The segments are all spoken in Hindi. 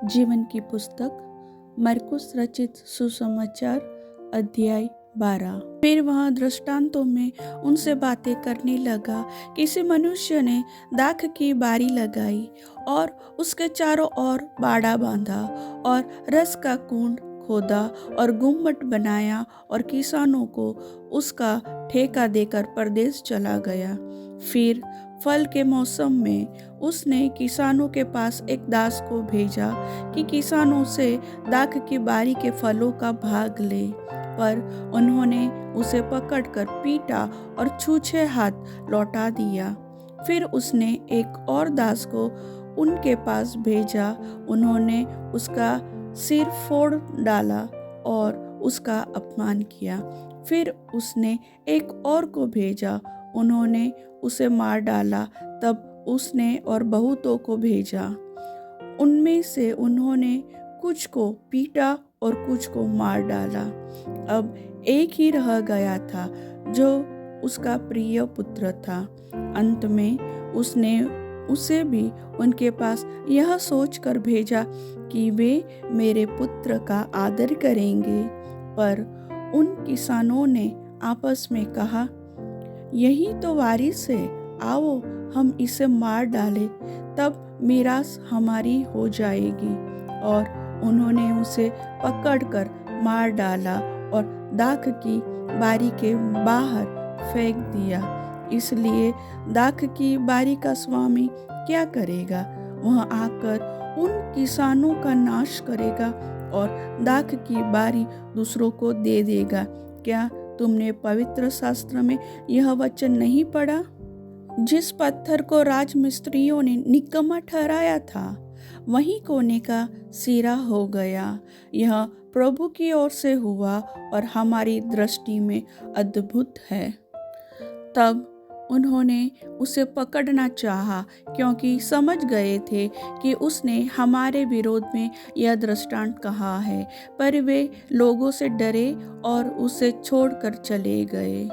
जीवन की पुस्तक मरकुस रचित सुसमाचार अध्याय 12। फिर वह दृष्टांतों में उनसे बातें करने लगा। किसी मनुष्य ने दाख की बारी लगाई और उसके चारों ओर बाड़ा बांधा और रस का कुंड खोदा और गुम्मट बनाया और किसानों को उसका ठेका देकर परदेश चला गया। फिर फल के मौसम में उसने किसानों के पास एक दास को भेजा कि किसानों से दाख की बारी के फलों का भाग ले, पर उन्होंने उसे पकड़कर पीटा और छूछे हाथ लौटा दिया। फिर उसने एक और दास को उनके पास भेजा। उन्होंने उसका सिर फोड़ डाला और उसका अपमान किया। फिर उसने एक और को भेजा। उन्होंने उसे मार डाला। तब उसने और बहुतों को भेजा। उनमें से उन्होंने कुछ को पीटा और कुछ को मार डाला। अब एक ही रह गया था जो उसका प्रिय पुत्र था। अंत में उसने उसे भी उनके पास यह सोचकर भेजा कि वे मेरे पुत्र का आदर करेंगे। पर उन किसानों ने आपस में कहा, यही तो वारिस है, आओ हम इसे मार डालें, तब मीरास हमारी हो जाएगी। और उन्होंने उसे पकड़कर मार डाला और दाख की बारी के बाहर फेंक दिया। इसलिए दाख की बारी का स्वामी क्या करेगा? वह आकर उन किसानों का नाश करेगा और दाख की बारी दूसरों को दे देगा। क्या तुमने पवित्र शास्त्र में यह वचन नहीं पढ़ा? जिस पत्थर को राजमिस्त्रियों ने निकम्मा ठहराया था, वही कोने का सिरा हो गया। यह प्रभु की ओर से हुआ और हमारी दृष्टि में अद्भुत है। तब उन्होंने उसे पकड़ना चाहा, क्योंकि समझ गए थे कि उसने हमारे विरोध में यह दृष्टांत कहा है। पर वे लोगों से डरे और उसे छोड़कर चले गए।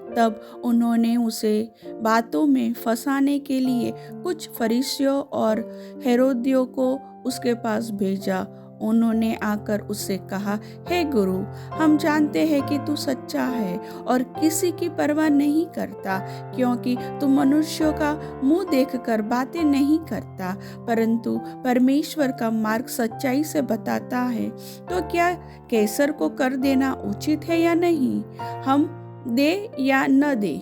तब उन्होंने उसे बातों में फंसाने के लिए कुछ फरीसियों और हेरोदियों को उसके पास भेजा। उन्होंने आकर उससे कहा, हे गुरु, हम जानते हैं कि तू सच्चा है और किसी की परवाह नहीं करता, क्योंकि तू मनुष्यों का मुंह देखकर बातें नहीं करता, परंतु परमेश्वर का मार्ग सच्चाई से बताता है। तो क्या कैसर को कर देना उचित है या नहीं? हम दे या न दे?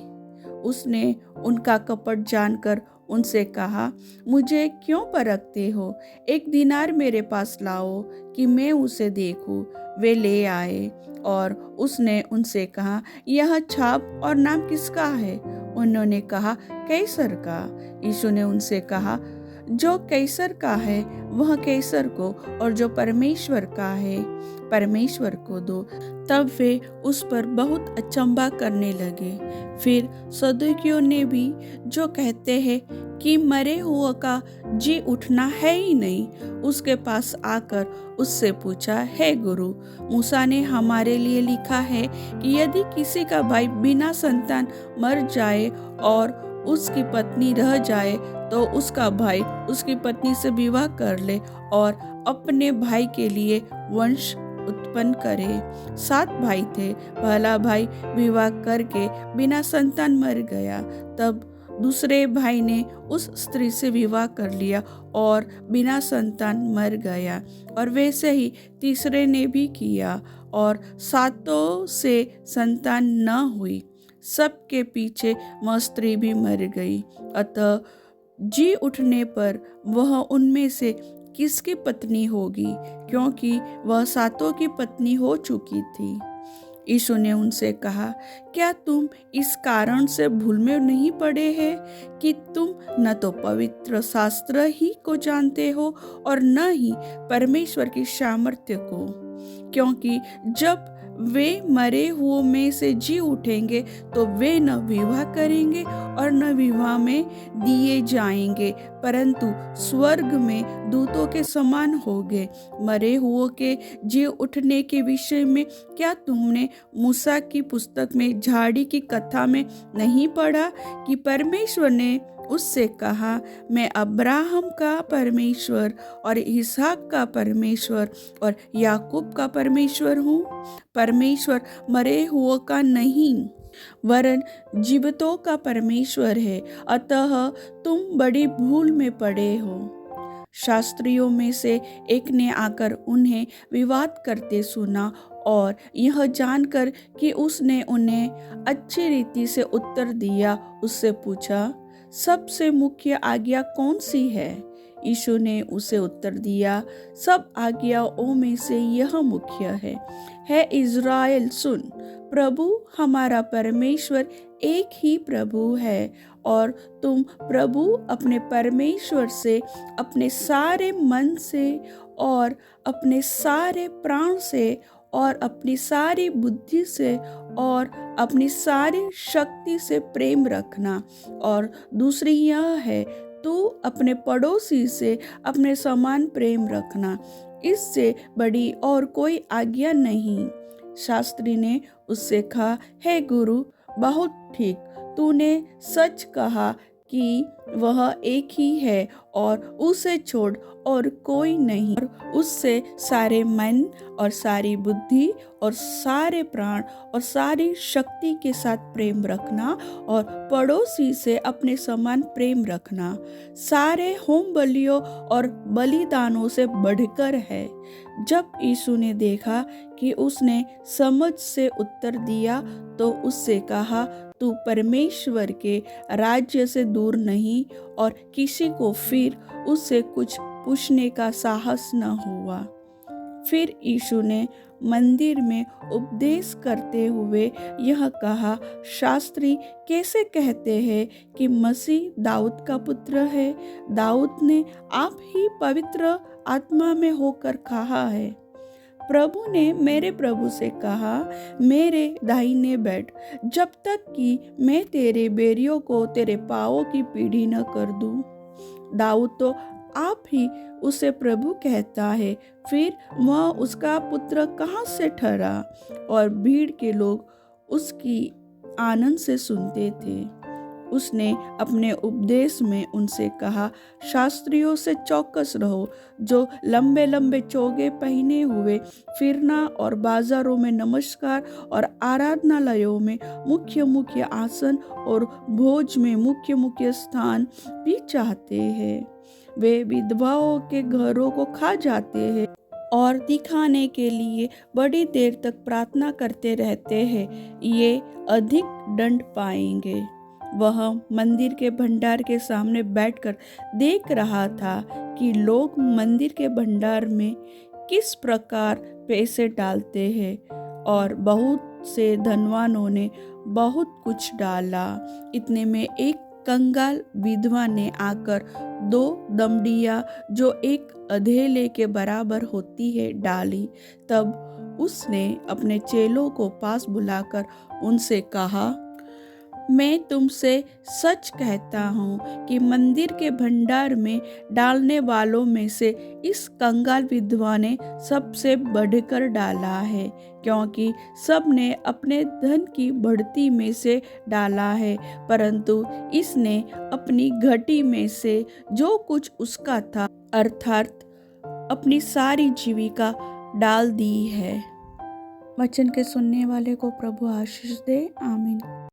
उसने उनका कपट जानकर उनसे कहा, मुझे क्यों परखते हो? एक दिनार मेरे पास लाओ कि मैं उसे देखूं। वे ले आए और उसने उनसे कहा, यह छाप और नाम किसका है? उन्होंने कहा, कैसर का। यीशु ने उनसे कहा, जो कैसर का है वह कैसर को, और जो परमेश्वर का है परमेश्वर को दो। तब वे उस पर बहुत अचंभा करने लगे। फिर सदूकियों ने भी, जो कहते हैं कि मरे हुए का जी उठना है ही नहीं, उसके पास आकर उससे पूछा, हे गुरु, मूसा ने हमारे लिए लिखा है कि यदि किसी का भाई बिना संतान मर जाए और उसकी पत्नी रह जाए, तो उसका भाई उसकी पत्नी से विवाह कर ले और अपने भाई के लिए वंश उत्पन्न करे। 7 भाई थे। पहला भाई विवाह करके बिना संतान मर गया। तब दूसरे भाई ने उस स्त्री से विवाह कर लिया और बिना संतान मर गया। और वैसे ही तीसरे ने भी किया, और 7 से संतान न हुई। सबके पीछे वह स्त्री भी मर गई। अतः जी उठने पर वह उनमें से किसकी पत्नी होगी, क्योंकि वह 7 की पत्नी हो चुकी थी। यीशु ने उनसे कहा, क्या तुम इस कारण से भूल में नहीं पड़े हैं कि तुम न तो पवित्र शास्त्र ही को जानते हो और न ही परमेश्वर की सामर्थ्य को? क्योंकि जब वे मरे हुओं में से जी उठेंगे तो वे न विवाह करेंगे और न विवाह में दिए जाएंगे, परंतु स्वर्ग में दूतों के समान होंगे। मरे हुओं के जी उठने के विषय में क्या तुमने मूसा की पुस्तक में झाड़ी की कथा में नहीं पढ़ा कि परमेश्वर ने उससे कहा, मैं अब्राहम का परमेश्वर और इसहाक का परमेश्वर और याकूब का परमेश्वर हूँ। परमेश्वर मरे हुओं का नहीं वरन जीवितों का परमेश्वर है। अतः तुम बड़ी भूल में पड़े हो। शास्त्रियों में से एक ने आकर उन्हें विवाद करते सुना और यह जानकर कि उसने उन्हें अच्छी रीति से उत्तर दिया, उससे पूछा, सबसे मुख्य आज्ञा कौन सी है? यीशु ने उसे उत्तर दिया, सब आज्ञाओं में से यह मुख्य है इज़राइल सुन, प्रभु हमारा परमेश्वर एक ही प्रभु है और तुम प्रभु अपने परमेश्वर से अपने सारे मन से और अपने सारे प्राण से और अपनी सारी बुद्धि से और अपनी सारी शक्ति से प्रेम रखना। और दूसरी यह है, तू अपने पड़ोसी से अपने समान प्रेम रखना। इससे बड़ी और कोई आज्ञा नहीं। शास्त्री ने उससे कहा, हे गुरु, बहुत ठीक, तूने सच कहा कि वह एक ही है और उसे छोड़ और कोई नहीं। और उससे सारे मन और सारी बुद्धि और सारे प्राण और सारी शक्ति के साथ प्रेम रखना और पड़ोसी से अपने समान प्रेम रखना सारे होम बलियों और बलिदानों से बढ़कर है। जब यीशु ने देखा कि उसने समझ से उत्तर दिया तो उससे कहा, तू परमेश्वर के राज्य से दूर नहीं। और किसी को फिर उससे कुछ पूछने का साहस न हुआ। फिर यीशु ने मंदिर में उपदेश करते हुए यह कहा, शास्त्री कैसे कहते हैं कि मसीह दाऊद का पुत्र है? दाऊद ने आप ही पवित्र आत्मा में होकर कहा है, प्रभु ने मेरे प्रभु से कहा, मेरे दाहिने बैठ, जब तक कि मैं तेरे बैरियों को तेरे पाँवों की पीढ़ी न कर दूं। दाऊद तो आप ही उसे प्रभु कहता है, फिर वह उसका पुत्र कहाँ से ठहरा? और भीड़ के लोग उसकी आनंद से सुनते थे। उसने अपने उपदेश में उनसे कहा, शास्त्रियों से चौकस रहो, जो लंबे लंबे चोगे पहने हुए फिरना और बाजारों में नमस्कार और आराधनालयों में मुख्य मुख्य आसन और भोज में मुख्य मुख्य स्थान भी चाहते हैं। वे विधवाओं के घरों को खा जाते हैं और दिखाने के लिए बड़ी देर तक प्रार्थना करते रहते हैं, ये अधिक दंड पाएंगे। वह मंदिर के भंडार के सामने बैठकर देख रहा था कि लोग मंदिर के भंडार में किस प्रकार पैसे डालते हैं और बहुत से धनवानों ने बहुत कुछ डाला। इतने में एक कंगाल विधवा ने आकर 2 दमड़ियाँ जो एक अधेले के बराबर होती है डाली। तब उसने अपने चेलों को पास बुलाकर उनसे कहा, मैं तुमसे सच कहता हूँ कि मंदिर के भंडार में डालने वालों में से इस कंगाल विधवा ने सबसे बढ़कर डाला है, क्योंकि सब ने अपने धन की बढ़ती में से डाला है, परंतु इसने अपनी घटी में से जो कुछ उसका था, अर्थात अपनी सारी जीविका डाल दी है। वचन के सुनने वाले को प्रभु आशीष दे। आमीन।